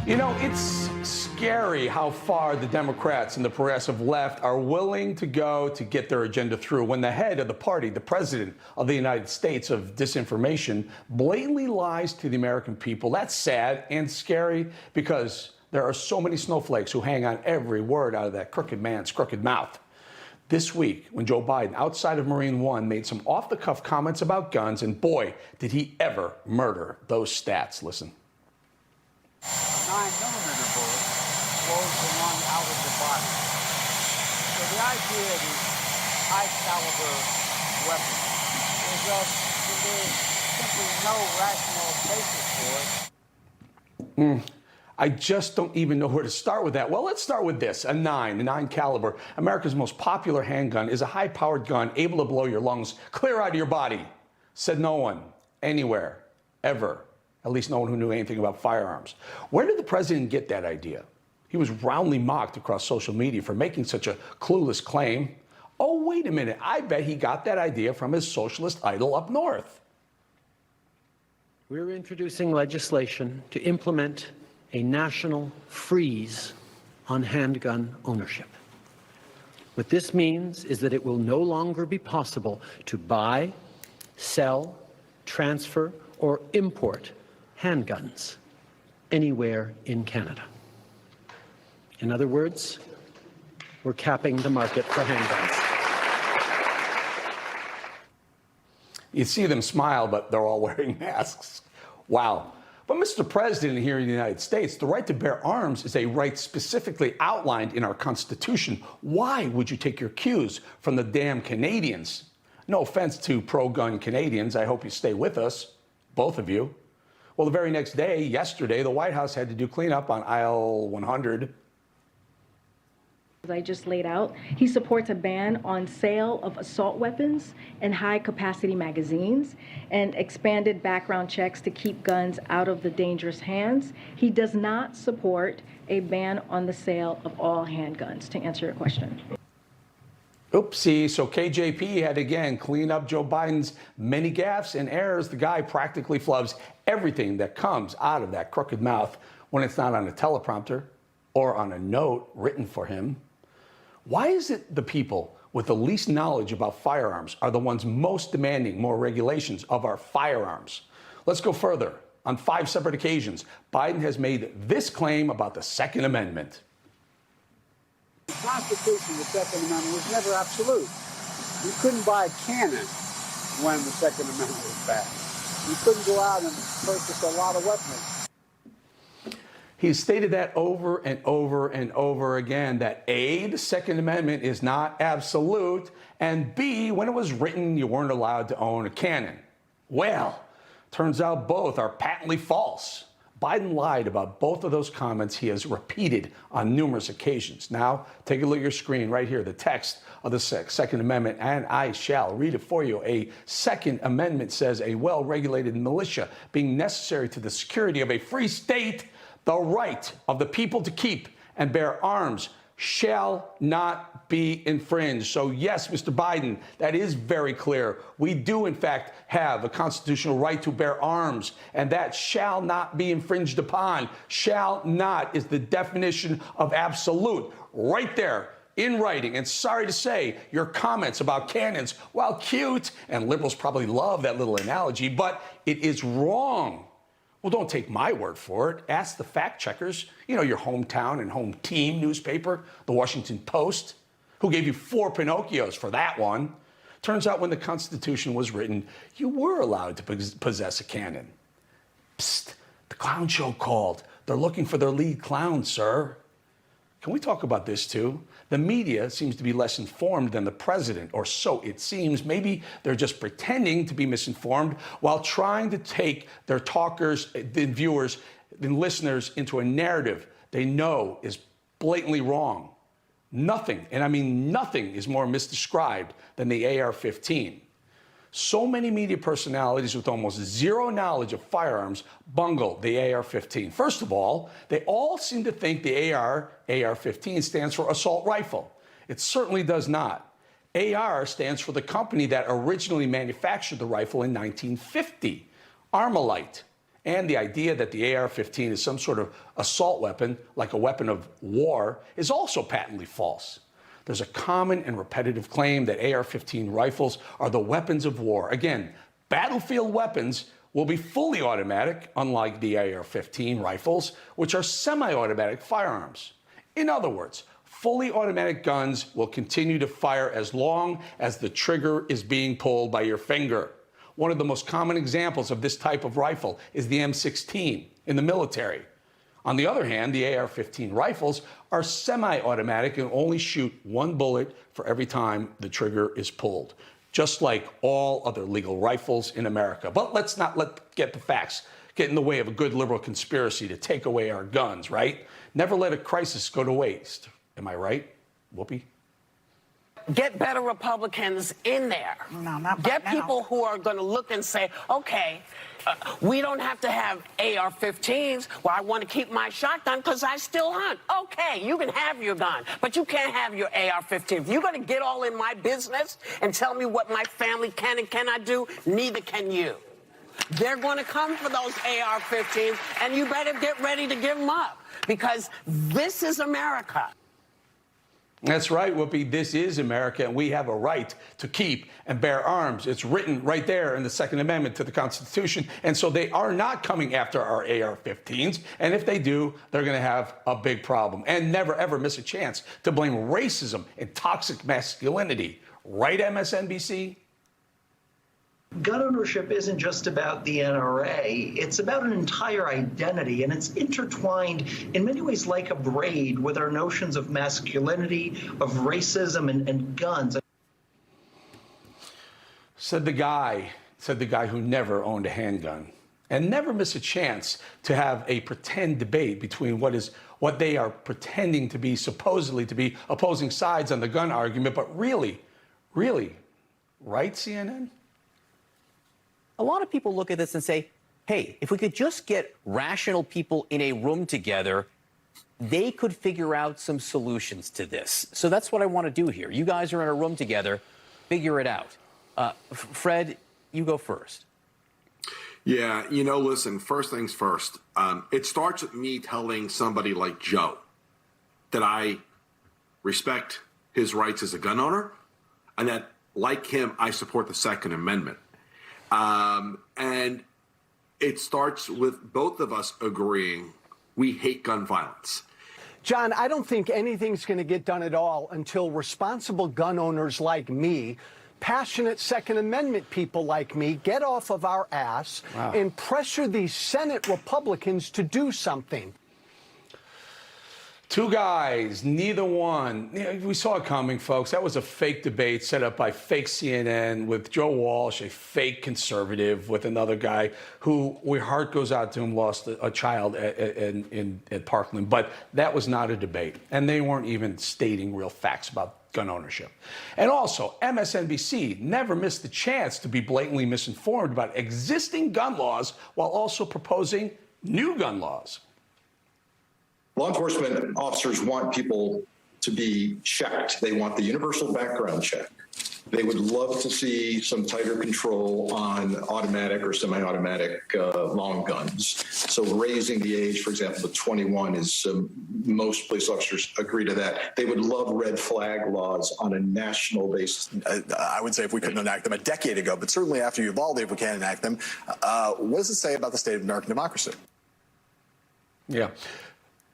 You know, it's scary how far the Democrats and the progressive left are willing to go to get their agenda through when the head of the party, the president of the United States of disinformation, blatantly lies to the American people. That's sad and scary because there are so many snowflakes who hang on every word out of that crooked man's crooked mouth. This week, when Joe Biden, outside of Marine One, made some off-the-cuff comments about guns, and boy, did he ever murder those stats. Listen. 9mm bullet blows the lung out of the body. So the idea of these high-caliber weapons is that there's simply no rational basis for it. I just don't even know where to start with that. Well, let's start with this. A 9 caliber, America's most popular handgun, is a high-powered gun able to blow your lungs clear out of your body. Said no one, anywhere, ever. At least no one who knew anything about firearms. Where did the president get that idea? He was roundly mocked across social media for making such a clueless claim. Oh, wait a minute. I bet he got that idea from his socialist idol up north. We're introducing legislation to implement a national freeze on handgun ownership. What this means is that it will no longer be possible to buy, sell, transfer, or import handguns anywhere in Canada. In other words, we're capping the market for handguns. You see them smile, but they're all wearing masks. Wow. But Mr. President, here in the United States, the right to bear arms is a right specifically outlined in our Constitution. Why would you take your cues from the damn Canadians? No offense to pro-gun Canadians. I hope you stay with us, both of you. Well, the very next day, yesterday, the White House had to do cleanup on aisle 100. As I just laid out, he supports a ban on sale of assault weapons and high-capacity magazines and expanded background checks to keep guns out of the dangerous hands. He does not support a ban on the sale of all handguns, to answer your question. Oopsie, so KJP had again clean up Joe Biden's many gaffes and errors. The guy practically flubs everything that comes out of that crooked mouth when it's not on a teleprompter or on a note written for him. Why is it the people with the least knowledge about firearms are the ones most demanding more regulations of our firearms? Let's go further. On 5 separate occasions, Biden has made this claim about the Second Amendment. The Constitution, the Second Amendment, was never absolute. You couldn't buy a cannon when the Second Amendment was passed. You couldn't go out and purchase a lot of weapons. He's stated that over and over and over again, that A, the Second Amendment is not absolute, and B, when it was written, you weren't allowed to own a cannon. Well, turns out both are patently false. Biden lied about both of those comments he has repeated on numerous occasions. Now, take a look at your screen right here, the text of the Second Amendment, and I shall read it for you. A Second Amendment says a well-regulated militia being necessary to the security of a free state, the right of the people to keep and bear arms shall not be infringed. So yes, Mr. Biden, that is very clear. We do, in fact, have a constitutional right to bear arms, and that shall not be infringed upon. Shall not is the definition of absolute right there in writing. And sorry to say, your comments about cannons, while cute, and liberals probably love that little analogy, but it is wrong. Well, don't take my word for it. Ask the fact checkers, you know, your hometown and home team newspaper, the Washington Post, who gave you 4 Pinocchios for that one. Turns out when the Constitution was written, you were allowed to possess a cannon. Psst, the clown show called. They're looking for their lead clown, sir. Can we talk about this too? The media seems to be less informed than the president, or so it seems. Maybe they're just pretending to be misinformed while trying to take their talkers, the viewers, the listeners into a narrative they know is blatantly wrong. Nothing, and I mean nothing, is more misdescribed than the AR-15. So many media personalities with almost zero knowledge of firearms bungle the AR-15. First of all, they all seem to think the AR-15 stands for assault rifle. It certainly does not. AR stands for the company that originally manufactured the rifle in 1950, Armalite. And the idea that the AR-15 is some sort of assault weapon, like a weapon of war, is also patently false. There's a common and repetitive claim that AR-15 rifles are the weapons of war. Again, battlefield weapons will be fully automatic, unlike the AR-15 rifles, which are semi-automatic firearms. In other words, fully automatic guns will continue to fire as long as the trigger is being pulled by your finger. One of the most common examples of this type of rifle is the M16 in the military. On the other hand, the AR-15 rifles are semi-automatic and only shoot one bullet for every time the trigger is pulled, just like all other legal rifles in America. But let's not get the facts get in the way of a good liberal conspiracy to take away our guns, right? Never let a crisis go to waste. Am I right, Whoopi? Get better Republicans in there. No, not Get now. people who are going to look and say, okay, we don't have to have AR-15s. Well, I want to keep my shotgun because I still hunt. Okay, you can have your gun, but you can't have your AR-15. If you're going to get all in my business and tell me what my family can and cannot do, neither can you. They're going to come for those AR-15s, and you better get ready to give them up because this is America. That's right, Whoopi. This is America, and we have a right to keep and bear arms. It's written right there in the Second Amendment to the Constitution, and so they are not coming after our AR-15s, and if they do, they're going to have a big problem. And never, ever miss a chance to blame racism and toxic masculinity. Right, MSNBC? Gun ownership isn't just about the NRA. It's about an entire identity, and it's intertwined in many ways like a braid with our notions of masculinity, of racism, and guns. Said the guy who never owned a handgun. And never miss a chance to have a pretend debate between what they are pretending to be, supposedly to be opposing sides on the gun argument, but really, right, CNN? A lot of people look at this and say, hey, if we could just get rational people in a room together, they could figure out some solutions to this. So that's what I want to do here. You guys are in a room together, figure it out. Fred, you go first. Yeah, listen, first things first. It starts with me telling somebody like Joe that I respect his rights as a gun owner and that, like him, I support the Second Amendment. And it starts with both of us agreeing we hate gun violence. John, I don't think anything's going to get done at all until responsible gun owners like me, passionate Second Amendment people like me, get off of our ass and pressure these Senate Republicans to do something. Two guys, neither one. We saw it coming, folks. That was a fake debate set up by fake CNN with Joe Walsh, a fake conservative, with another guy who, our heart goes out to him, lost a child at Parkland. But that was not a debate. And they weren't even stating real facts about gun ownership. And also, MSNBC never missed the chance to be blatantly misinformed about existing gun laws while also proposing new gun laws. Law enforcement officers want people to be checked. They want the universal background check. They would love to see some tighter control on automatic or semi-automatic long guns. So raising the age, for example, to 21 is, most police officers agree to that. They would love red flag laws on a national basis. I would say if we couldn't enact them a decade ago, but certainly after Uvalde, if we can enact them, what does it say about the state of American democracy? Yeah.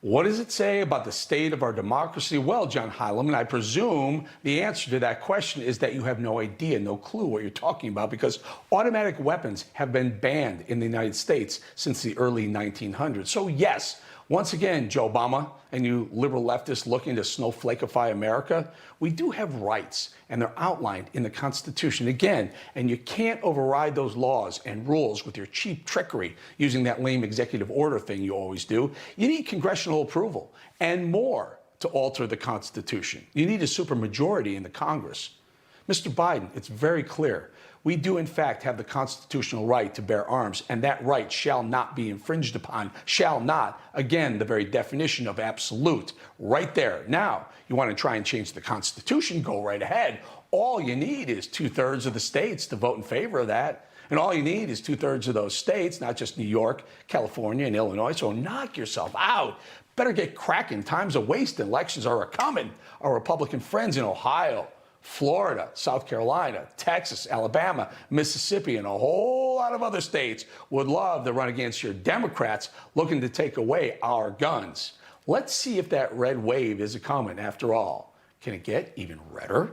What does it say about the state of our democracy? Well, John Heilemann, I presume the answer to that question is that you have no idea, no clue what you're talking about, because automatic weapons have been banned in the United States since the early 1900s. So yes, once again, Joe Obama and you liberal leftists looking to snowflakeify America, we do have rights, and they're outlined in the Constitution again, and you can't override those laws and rules with your cheap trickery using that lame executive order thing you always do. You need congressional approval and more to alter the Constitution. You need a supermajority in the Congress. Mr. Biden, it's very clear. We do, in fact, have the constitutional right to bear arms, and that right shall not be infringed upon, shall not. Again, the very definition of absolute, right there. Now, you want to try and change the Constitution, go right ahead. All you need is 2/3 of the states to vote in favor of that. And all you need is 2/3 of those states, not just New York, California, and Illinois. So knock yourself out. Better get cracking. Time's a wasting. Elections are a-coming. Our Republican friends in Ohio, Florida, South Carolina, Texas, Alabama, Mississippi, and a whole lot of other states would love to run against your Democrats looking to take away our guns. Let's see if that red wave is a-coming after all. Can it get even redder?